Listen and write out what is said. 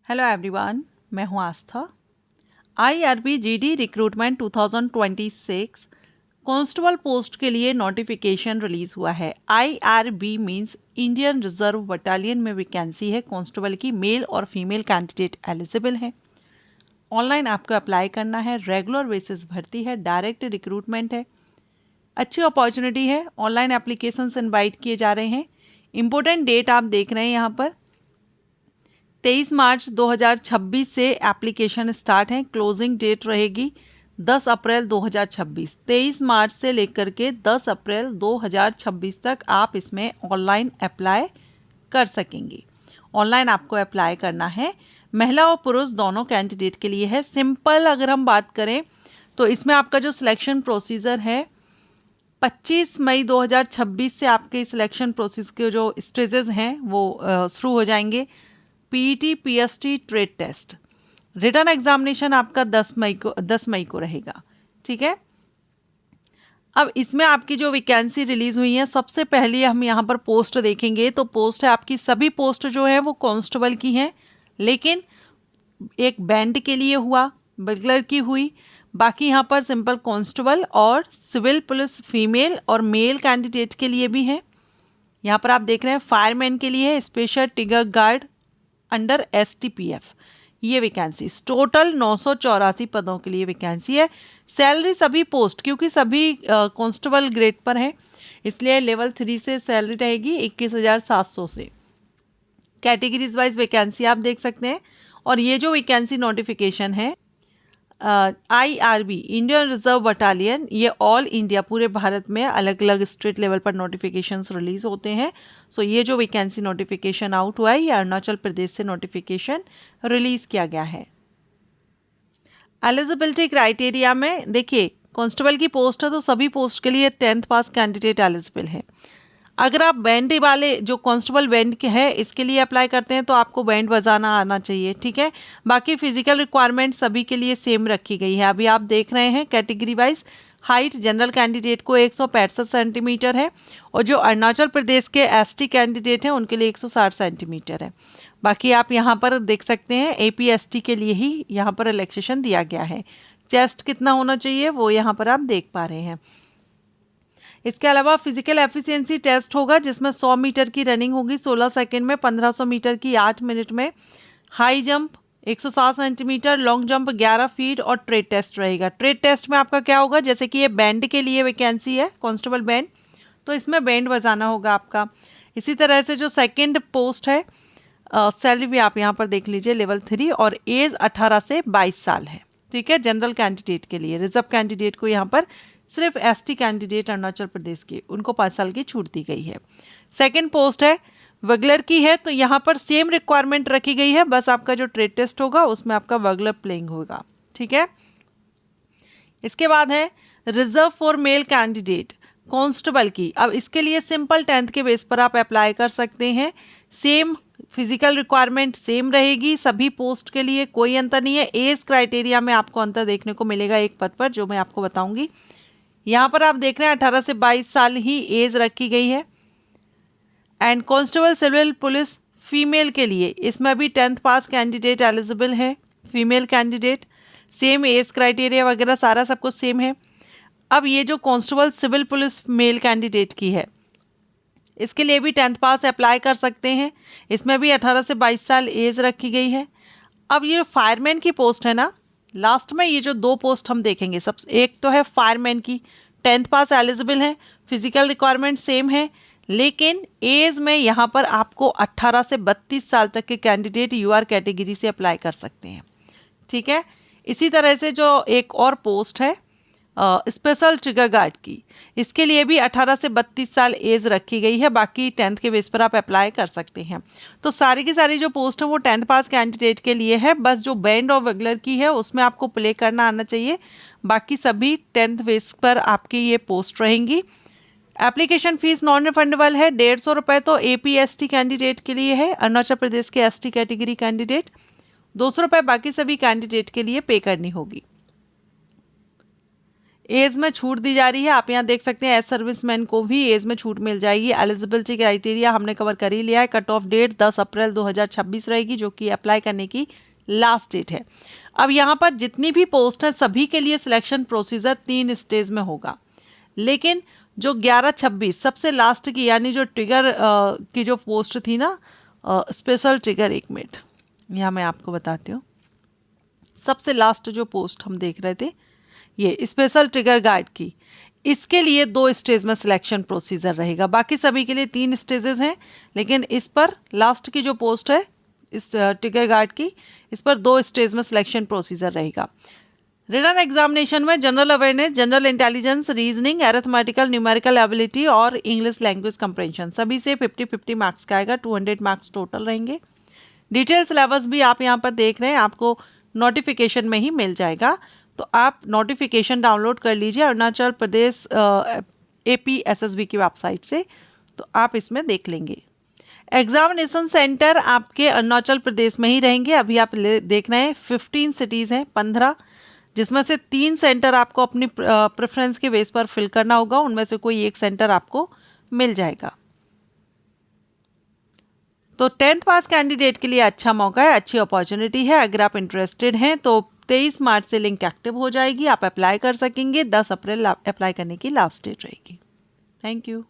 Hello everyone, मैं हूं आस्था। IRB GD recruitment 2026 constable post के लिए नोटिफिकेशन रिलीज हुआ है। IRB means Indian reserve battalion में वैकेंसी है कांस्टेबल की। मेल और फीमेल कैंडिडेट एलिजिबल है। ऑनलाइन आपको अप्लाई करना है। रेगुलर बेसिस भर्ती है। डायरेक्ट रिक्रूटमेंट है। अच्छी अपॉर्चुनिटी है। ऑनलाइन एप्लीकेशंस इनवाइट किए जा रहे हैं। इंपॉर्टेंट डेट आप देख रहे हैं यहाँ पर 23 मार्च 2026 से एप्लीकेशन स्टार्ट है। क्लोजिंग डेट रहेगी 10 अप्रैल 2026। 23 मार्च से लेकर के 10 अप्रैल 2026 तक आप इसमें ऑनलाइन अप्लाई कर सकेंगे। ऑनलाइन आपको अप्लाई करना है। महिला और पुरुष दोनों कैंडिडेट के लिए है। सिंपल अगर हम बात करें तो इसमें आपका जो सिलेक्शन प्रोसीजर है 25 मई 2026 से आपके सिलेक्शन प्रोसेस के जो स्टेजेस हैं वो शुरू हो जाएंगे। PET, PST, trade test, return examination आपका 10 मई को रहेगा। ठीक है। अब इसमें आपकी जो वैकेंसी रिलीज हुई है, सबसे पहले हम यहाँ पर पोस्ट देखेंगे तो पोस्ट है आपकी, सभी पोस्ट जो है वो कांस्टेबल की हैं, लेकिन एक बैंड के लिए हुआ, बटलर की हुई, बाकी यहाँ पर सिंपल कांस्टेबल और सिविल पुलिस फीमेल और मेल कैंडिडेट के लिए भी है। यहाँ पर आप देख रहे हैं फायरमैन के लिए स्पेशल टिगर गार्ड अंडर STPF ये वैकेंसी। टोटल 984 पदों के लिए वैकेंसी है। सैलरी सभी पोस्ट, क्योंकि सभी कांस्टेबल ग्रेड पर है, इसलिए लेवल 3 से सैलरी रहेगी 21,700 से। कैटेगरीज वाइज वैकेंसी आप देख सकते हैं। और ये जो वैकेंसी नोटिफिकेशन है IRB इंडियन रिजर्व बटालियन, ये ऑल इंडिया पूरे भारत में अलग अलग स्टेट लेवल पर नोटिफिकेशंस रिलीज होते हैं। सो ये जो वैकेंसी नोटिफिकेशन आउट हुआ है ये अरुणाचल प्रदेश से नोटिफिकेशन रिलीज किया गया है। एलिजिबिलिटी क्राइटेरिया में देखिए, कांस्टेबल की पोस्ट है तो सभी पोस्ट के लिए 10th पास कैंडिडेट एलिजिबल है। अगर आप बैंड वाले जो कांस्टेबल बैंड के है इसके लिए अप्लाई करते हैं तो आपको बैंड बजाना आना चाहिए। ठीक है। बाकी फिजिकल रिक्वायरमेंट सभी के लिए सेम रखी गई है। अभी आप देख रहे हैं category wise height general candidate को 165 सेंटीमीटर है और जो अरुणाचल प्रदेश के ST कैंडिडेट हैं उनके लिए 160 सेंटीमीटर है। बाकी आप यहाँ पर देख सकते हैं APST के लिए ही यहाँ पर रिलैक्सेशन दिया गया है। चेस्ट कितना होना चाहिए वो यहाँ पर आप देख पा रहे हैं। इसके अलावा फिजिकल एफिशिएंसी टेस्ट होगा जिसमें 100 मीटर की रनिंग होगी 16 सेकंड में, 1500 मीटर की 8 मिनट में, high jump 160 centimetre, long jump 11 feet और ट्रेड टेस्ट रहेगा। ट्रेड टेस्ट में आपका क्या होगा, जैसे कि ये बैंड के लिए वैकेंसी है कांस्टेबल बैंड, तो इसमें बैंड बजाना होगा आपका। इसी तरह से जो सेकेंड पोस्ट है सैलरी भी आप यहाँ पर देख लीजिए लेवल 3 और एज 18 से 22 साल है। ठीक है। जनरल कैंडिडेट के लिए, रिजर्व कैंडिडेट को यहाँ पर सिर्फ ST कैंडिडेट अरुणाचल प्रदेश के उनको 5 साल की छूट दी गई है। सेकंड पोस्ट है वगलर की है तो यहाँ पर सेम रिक्वायरमेंट रखी गई है, बस आपका जो ट्रेड टेस्ट होगा उसमें आपका वगलर प्लेइंग होगा। ठीक है। इसके बाद है reserve for male candidate constable की। अब इसके लिए सिंपल 10th के बेस पर आप अप्लाई कर सकते हैं। सेम फिजिकल रिक्वायरमेंट सेम रहेगी सभी पोस्ट के लिए, कोई अंतर नहीं है। एज क्राइटेरिया में आपको अंतर देखने को मिलेगा एक पद पर, जो मैं आपको बताऊंगी। यहाँ पर आप देख रहे हैं 18 से 22 साल ही एज रखी गई है। And constable civil police female के लिए इसमें भी 10th पास कैंडिडेट एलिजिबल है। Female candidate same age criteria वगैरह सारा सब कुछ सेम है। अब ये जो constable civil police male candidate की है इसके लिए भी 10th पास अप्लाई कर सकते हैं। इसमें भी 18 से 22 साल एज रखी गई है। अब ये फायरमैन की पोस्ट है ना, लास्ट में ये जो 2 पोस्ट हम देखेंगे, सब एक तो है फायरमैन की, 10th पास एलिजिबल है, फिजिकल रिक्वायरमेंट सेम है, लेकिन एज में यहाँ पर आपको 18 से 32 साल तक के कैंडिडेट UR कैटेगरी से अप्लाई कर सकते हैं। ठीक है। इसी तरह से जो एक और पोस्ट है स्पेशल ट्रिगर गार्ड की, इसके लिए भी 18 से 32 साल एज रखी गई है। बाकी 10th के बेस पर आप अप्लाई कर सकते हैं। तो सारी की सारी जो पोस्ट है वो 10th पास कैंडिडेट के लिए है, बस जो बैंड और वगलर की है उसमें आपको प्ले करना आना चाहिए। बाकी सभी 10th बेस पर आपकी ये पोस्ट रहेंगी। एप्लीकेशन फीस नॉन रिफंडेबल है, 150 रुपये तो APST कैंडिडेट के लिए है, अरुणाचल प्रदेश के ST कैटेगरी कैंडिडेट, 200 रुपये बाकी सभी कैंडिडेट के लिए पे करनी होगी। एज में छूट दी जा रही है, आप यहाँ देख सकते हैं एज सर्विसमैन को भी एज में छूट मिल जाएगी। एलिजिबिलिटी क्राइटेरिया हमने कवर कर ही लिया है। कट ऑफ डेट 10 अप्रैल 2026 रहेगी, जो कि अप्लाई करने की लास्ट डेट है। अब यहाँ पर जितनी भी पोस्ट है सभी के लिए सिलेक्शन प्रोसीजर 3 स्टेज में होगा, लेकिन जो 11-26 सबसे लास्ट की, यानी जो ट्रिगर की जो पोस्ट थी ना, स्पेशल ट्रिगर, 1 मिनट यहाँ मैं आपको बताती हूँ। सबसे लास्ट जो पोस्ट हम देख रहे थे, ये स्पेशल ट्रिगर गार्ड की, इसके लिए 2 स्टेज में सिलेक्शन प्रोसीजर रहेगा। बाकी सभी के लिए 3 स्टेजेस हैं, लेकिन इस पर लास्ट की जो पोस्ट है इस ट्रिगर गार्ड की, इस पर 2 स्टेज में सिलेक्शन प्रोसीजर रहेगा। रिटन एग्जामिनेशन में general awareness, general intelligence, reasoning, arithmetical, numerical ability और इंग्लिश लैंग्वेज कंप्रेंशन सभी से 50-50 मार्क्स का आएगा। 200 मार्क्स टोटल रहेंगे। डिटेल सिलेबस भी आप यहाँ पर देख रहे हैं, आपको नोटिफिकेशन में ही मिल जाएगा, तो आप नोटिफिकेशन डाउनलोड कर लीजिए अरुणाचल प्रदेश APSSB की वेबसाइट से, तो आप इसमें देख लेंगे। एग्जामिनेशन सेंटर आपके अरुणाचल प्रदेश में ही रहेंगे। अभी आप देख रहे हैं 15 सिटीज़ हैं, 15, जिसमें से 3 सेंटर आपको अपनी प्रेफरेंस के बेस पर फिल करना होगा, उनमें से कोई एक सेंटर आपको मिल जाएगा। तो 10th पास कैंडिडेट के लिए अच्छा मौका है, अच्छी अपॉर्चुनिटी है। अगर आप इंटरेस्टेड हैं तो 23 मार्च से लिंक एक्टिव हो जाएगी, आप अप्लाई कर सकेंगे। 10 अप्रैल अप्लाई करने की लास्ट डेट रहेगी। Thank you.